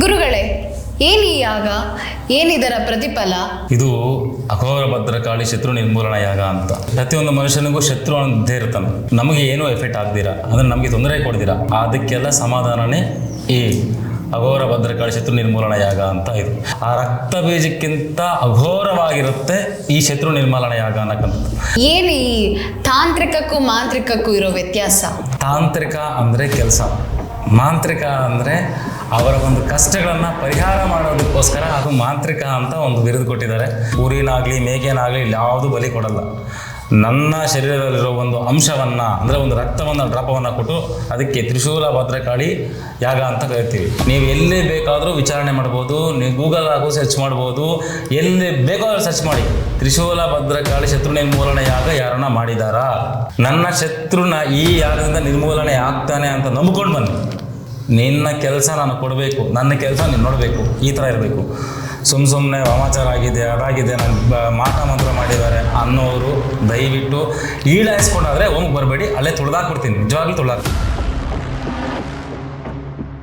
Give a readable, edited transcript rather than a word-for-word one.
ಗುರುಗಳೇ, ಏನಿ ಯಾಗ, ಏನಿದರ ಪ್ರತಿಫಲ? ಇದು ಅಘೋರ ಭದ್ರಕಾಳಿ ಶತ್ರು ನಿರ್ಮೂಲನ ಯಾಗ ಅಂತ. ಪ್ರತಿಯೊಂದು ಮನುಷ್ಯನಿಗೂ ಶತ್ರು ಅನ್ನೋದೇ ಇರ್ತಾನೆ. ನಮಗೆ ಏನೂ ಎಫೆಕ್ಟ್ ಆಗ್ದಿರಾ, ಅಂದ್ರೆ ನಮಗೆ ತೊಂದರೆ ಕೊಡ್ದಿರಾ, ಅದಕ್ಕೆಲ್ಲ ಸಮಾಧಾನನೇ ಈ ಅಘೋರ ಭದ್ರಕಾಳಿ ಶತ್ರು ನಿರ್ಮೂಲನ ಯಾಗ ಅಂತ. ಇದು ಆ ರಕ್ತ ಬೀಜಕ್ಕಿಂತ ಅಘೋರವಾಗಿರುತ್ತೆ ಈ ಶತ್ರು ನಿರ್ಮೂಲನ ಯಾಗ ಅನ್ನಕ್ಕಂಥದ್ದು. ಏನು ಈ ತಾಂತ್ರಿಕಕ್ಕೂ ಮಾಂತ್ರಿಕಕ್ಕೂ ಇರೋ ವ್ಯತ್ಯಾಸ? ತಾಂತ್ರಿಕ ಅಂದರೆ ಕೆಲಸ, ಮಾಂತ್ರಿಕ ಅಂದರೆ ಅವರ ಒಂದು ಕಷ್ಟಗಳನ್ನು ಪರಿಹಾರ ಮಾಡೋದಕ್ಕೋಸ್ಕರ ಅದು ಮಾಂತ್ರಿಕ ಅಂತ ಒಂದು ಬಿರುದು ಕೊಟ್ಟಿದ್ದಾರೆ. ಊರಿನಾಗಲಿ ಮೇಕೆನಾಗಲಿ ಯಾವುದು ಬಲಿ ಕೊಡಲ್ಲ. ನನ್ನ ಶರೀರದಲ್ಲಿರೋ ಒಂದು ಅಂಶವನ್ನು ಅಂದರೆ ಒಂದು ರಕ್ತವನ್ನು ಡ್ರಾಪವನ್ನು ಕೊಟ್ಟು ಅದಕ್ಕೆ ತ್ರಿಶೂಲ ಭದ್ರಕಾಳಿ ಯಾಗ ಅಂತ ಕರಿತೀವಿ. ನೀವು ಎಲ್ಲಿ ಬೇಕಾದರೂ ವಿಚಾರಣೆ ಮಾಡ್ಬೋದು, ನೀವು ಗೂಗಲ್ ಆಗು ಸರ್ಚ್ ಮಾಡ್ಬೋದು, ಎಲ್ಲಿ ಬೇಕಾದ್ರೂ ಸರ್ಚ್ ಮಾಡಿ ತ್ರಿಶೂಲ ಭದ್ರಕಾಳಿ ಶತ್ರು ನಿರ್ಮೂಲನೆ ಯಾಗ ಯಾರನ್ನ ಮಾಡಿದಾರಾ, ನನ್ನ ಶತ್ರುನ ಈ ಯಾಗದಿಂದ ನಿರ್ಮೂಲನೆ ಆಗ್ತಾನೆ ಅಂತ ನಂಬ್ಕೊಂಡು ಬನ್ನಿ. ನಿನ್ನ ಕೆಲಸ ನಾನು ಕೊಡಬೇಕು, ನನ್ನ ಕೆಲಸ ನೀನು ನೋಡಬೇಕು, ಈ ಥರ ಇರಬೇಕು. ಸುಮ್ಮನೆ ವಾಮಾಚಾರ ಆಗಿದೆ, ಅದಾಗಿದೆ, ನನಗೆ ಮಾಟ ಮಂತ್ರ ಮಾಡಿದ್ದಾರೆ ಅನ್ನೋರು ದಯವಿಟ್ಟು ಈಡಾಯಿಸ್ಕೊಂಡಾದರೆ ಹೋಗಿ ಬರಬೇಡಿ. ಅಲ್ಲೇ ತುಳಿದಾಕ್ಬಿಡ್ತೀನಿ, ನಿಜವಾಗ್ಲೂ ತುಳಿದಾಕ್ತೀನಿ.